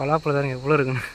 பலாப்பழம் தானுங்க எவ்வளோ இருக்குன்னு.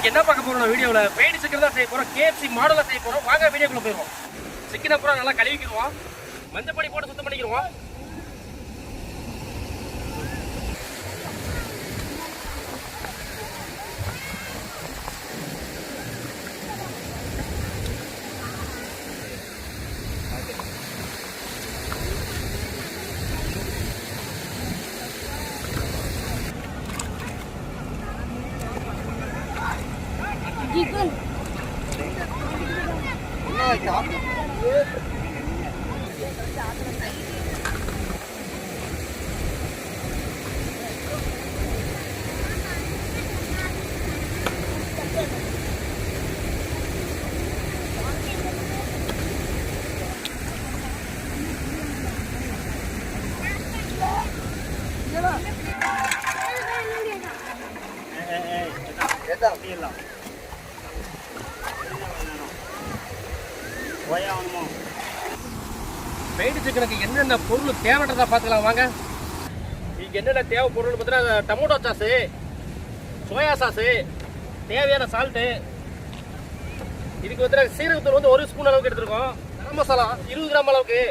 என்ன பார்க்க போறோம் வீடியோவில் பெயிண்ட் சிக்கன் தான் செய்ய போறோம். KFC மாடலாக செய்ய போறோம். வாங்க வீடியோக்குள்ள போயிடுவோம். சிக்கனை பூரா நல்லா கழுவிக்கிடுவோம். மஞ்சள் பொடி போட்டு சுத்தம் பண்ணிக்கிடுவோம். பெயிண்ட் சிக்கனுக்கு என்னென்ன பொருள் தேவைன்றதா பார்த்துக்கலாம் வாங்க. இதுக்கு என்னென்ன தேவை பொருள்னு பார்த்தீங்கன்னா டொமேட்டோ சாஸு, சோயா சாஸு, தேவையான சால்ட்டு, இதுக்கு வந்து சீரகத்தூள் வந்து 1 ஸ்பூன் அளவுக்கு எடுத்துருக்கோம். கரம் மசாலா 20 கிராம் அளவுக்கு,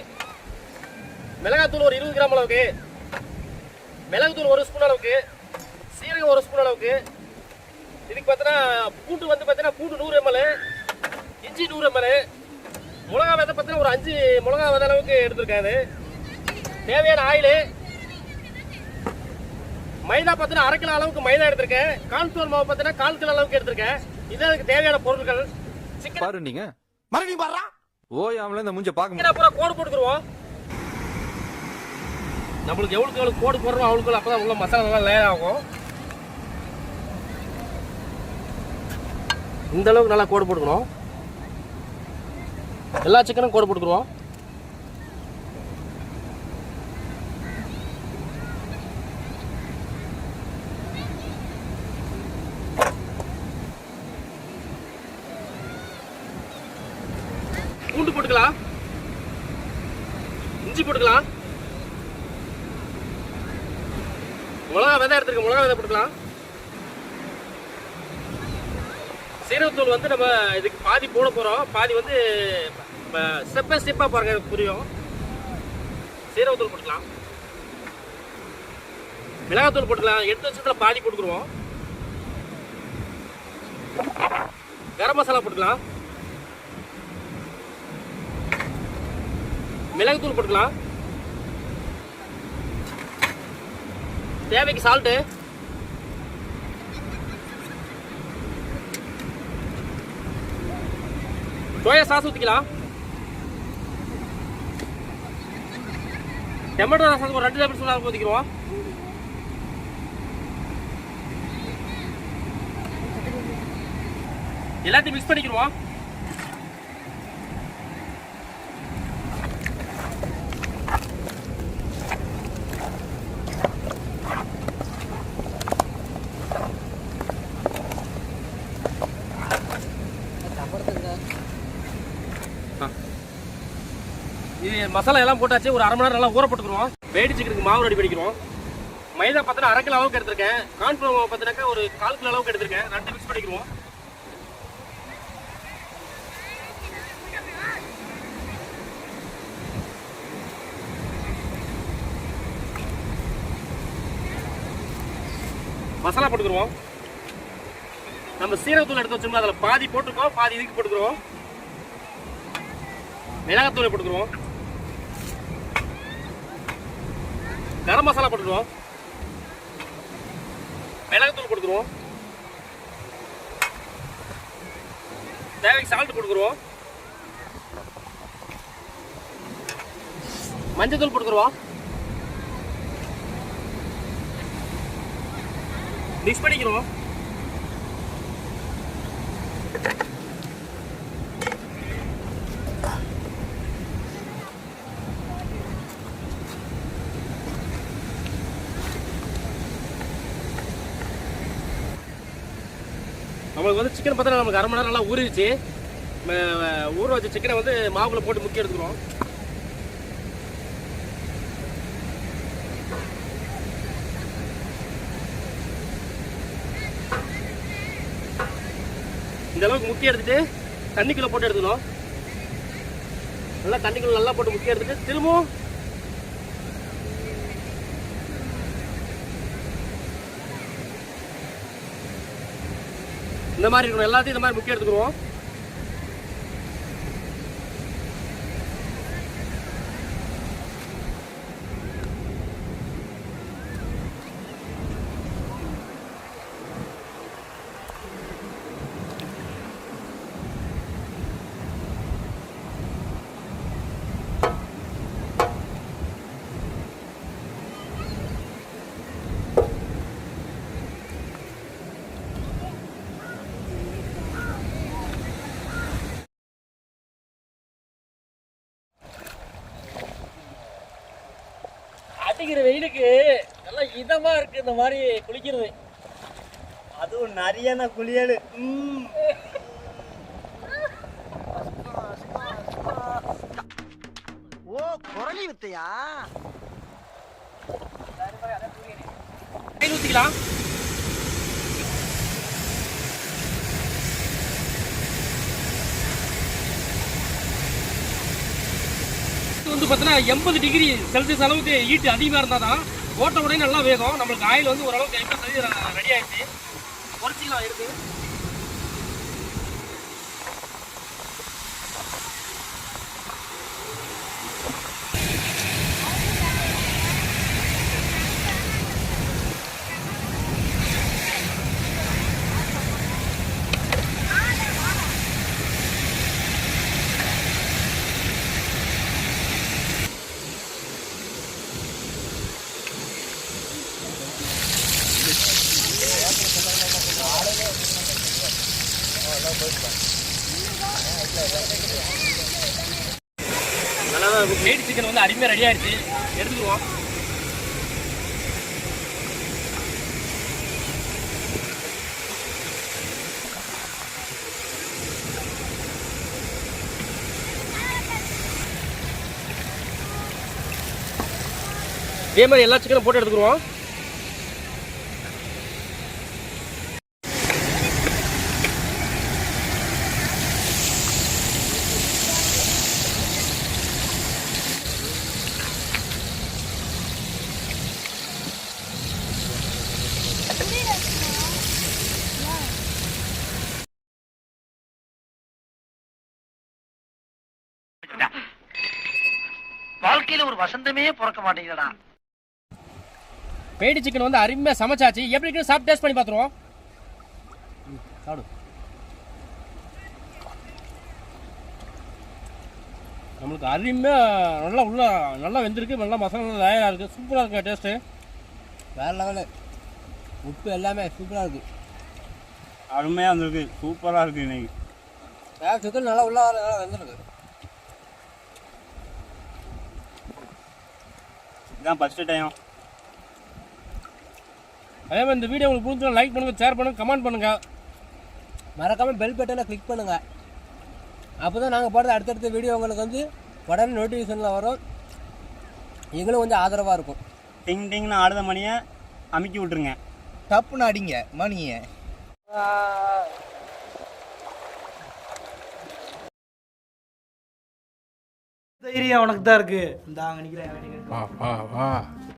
மிளகாத்தூள் ஒரு 20 கிராம் அளவுக்கு, மிளகுத்தூள் 1 ஸ்பூன் அளவுக்கு, சீரகம் 1 ஸ்பூன் அளவுக்கு. இதுக்கு பார்த்தீங்கன்னா பூண்டு வந்து பார்த்தீங்கன்னா பூண்டு 100 ml, இஞ்சி 100 ml, மிளகா விதை பார்த்தீங்கன்னா ஒரு 5 மிளகா விதை அளவுக்கு எடுத்துருக்காது. தேவையான ஆயில், மைதா பார்த்தீங்கன்னா 1/2 கிலோ அளவுக்கு மைதா எடுத்திருக்கேன். கார்ன்ஃப்ளவர் மாவு பார்த்தீங்கன்னா 1/4 கிலோ அளவுக்கு எடுத்திருக்கேன். இது அதுக்கு தேவையான பொருட்கள். சிக்கன் பாரு நீங்க மறுபடியும் பாறா ஓயாமல இந்த மூஞ்ச பாக்க முடியல. அப்புறம் கோடு போட்டுக்குறோம். நம்மளுக்கு எவ்வளவுக்கு கோடு போடுறோம் அவளுக்கு அப்பதான் உள்ள மசாலா நல்லா லேயர் ஆகும். இந்த அளவுக்கு நல்லா கோடு போட்டுக்கணும். எல்லா சிக்கனும் கோடு போட்டுக்குறோம். பூண்டு போட்டுக்கலாம், இஞ்சி போட்டுக்கலாம், மிளகா விதை எடுத்துருக்க மிளகா விதை போட்டுக்கலாம். சீரகத்தூள் வந்து நம்ம இதுக்கு பாதி போட போகிறோம், பாதி வந்து ஸ்டெப் பை ஸ்டெப்பாக பாருங்க எனக்கு புரியும். சீரகத்தூள் போட்டுக்கலாம், மிளகாத்தூள் போட்டுக்கலாம். எடுத்து வச்சதுல பாதி போட்டுக்குருவோம். கரம் மசாலா போட்டுக்கலாம், மிளகுத்தூள் போட்டுக்கலாம், தேவைக்கு சால்ட்டு, சோயா சாஸ் ஊற்றிக்கலாம், டொமேட்டோ சாஸ் ஒரு 2 டேபிள் ஸ்பூன் அளவுக்கு ஊற்றிக்கிறோம். எல்லாத்தையும் மிக்ஸ் பண்ணிக்கிறோம். இது மசாலா எல்லாம் போட்டாச்சு. ஒரு 1/2 மணி நேரம் நல்லா ஊற போட்டுக்கிறோம். வேடி சிக்கனுக்கு மாவு ரெடி பண்ணிக்கிறோம். மைதா பார்த்தீங்கன்னா 1/2 கிலோ அளவுக்கு எடுத்திருக்கேன். கார்ன்ஃப்ளவர் மாவு பார்த்தீங்கன்னா ஒரு 1/4 கிலோ அளவுக்கு எடுத்திருக்கேன். 2 மிக்ஸ் பண்ணிக்கிறோம். மசாலா போட்டுக்கிறோம். நம்ம சீரகத்தூள் எடுத்து வச்சோம்னா அதில் பாதி போட்டுருக்கோம், பாதி இதுக்கு போட்டுக்கிறோம். மிளகாத்தூளை போட்டுக்கிறோம், கரம் மசாலா போட்டுக்கிறோம், மிளகுத்தூள் போட்டுக்கிறோம், தேவைக்கு சால்ட் போட்டுக்கிறோம், மஞ்சள் தூள் போட்டுக்கிறோம். மிக்ஸ் பண்ணிக்கிறோம். நம்மளுக்கு வந்து சிக்கன் பார்த்தா நமக்கு 1/2 மணி நேரம் நல்லா ஊறிடுச்சு. ஊற வச்ச சிக்கனை வந்து மாவுக்குள்ள போட்டு முக்கி எடுத்துக்கிறோம். இந்த அளவுக்கு முக்கி எடுத்துட்டு தண்ணிக்குள்ள போட்டு எடுத்துக்கணும். நல்லா தண்ணிக்குள்ள நல்லா போட்டு முக்கி எடுத்துட்டு திரும்பவும் இந்த மாதிரி இருக்கணும். எல்லாத்தையும் இந்த மாதிரி முக்கிய எடுத்துக்குவோம். அடிக்கிற வெயிலுக்கு நல்லா இதமா இருக்கு இந்த மாதிரி குளிக்கிறது. அதுவும் நிறைய குளியல். ஓ குரலி வித்தையா? ஊத்திக்கலாம். வந்து பார்த்தீங்கன்னா 80 டிகிரி செல்சியஸ் அளவுக்கு ஹீட் அதிகமாக இருந்தால் தான் ஓட்ட உடனே நல்லா வேகும். நம்மளுக்கு ஆயில் வந்து ஓரளவுக்கு 80% ரெடி ஆயிடுச்சு. குறைச்சிக்கலாம் இருக்கு. நல்லா மேட் சிக்கன் வந்து அருமையாக ரெடி ஆயிடுச்சு. எடுத்துக்குவோம். இதே மாதிரி எல்லா சிக்கனும் போட்டு எடுத்துக்குவோம். வாழ்க்கையில ஒரு வசந்தமே பிறக்க மாட்டேங்குதுடா. பேடி சிக்கன் வந்து அருமையாக சமைச்சாச்சு. எப்படி இருக்குன்னு சாப்பிட்டு டேஸ்ட் பண்ணி பார்த்துருவோம். சாப்பிடு. நம்மளுக்கு அருமையாக நல்லா உள்ள நல்லா வெந்திருக்கு. நல்லா மசாலா தயாராக இருக்குது. சூப்பராக இருக்குது டேஸ்ட்டு. வேறு லெவலு. உப்பு எல்லாமே சூப்பராக இருக்குது. அருமையாக இருந்திருக்கு. சூப்பராக இருக்குது. இன்னைக்கு சிக்கன் நல்லா உள்ள நல்லா வெந்திருக்கு. இதுதான் ஃபஸ்ட்டு டைம். அதே மாதிரி இந்த வீடியோ உங்களுக்கு பிடிச்சா லைக் பண்ணுங்கள், ஷேர் பண்ணுங்கள், கமெண்ட் பண்ணுங்கள். மறக்காமல் பெல் பட்டனை கிளிக் பண்ணுங்கள். அப்போ தான் நாங்கள் போடுறது அடுத்தடுத்த வீடியோ உங்களுக்கு வந்து உடனே நோட்டிஃபிகேஷனில் வரும். எங்களும் கொஞ்சம் ஆதரவாக இருக்கும். டிங் டிங்னு ஆடுத மணியை அமுக்கி விட்ருங்க. டப்புன்னு அடிங்க மணியை. தைரியம் உனக்கு தான் இருக்கு. இந்த அங்க நிக்கிறேன்.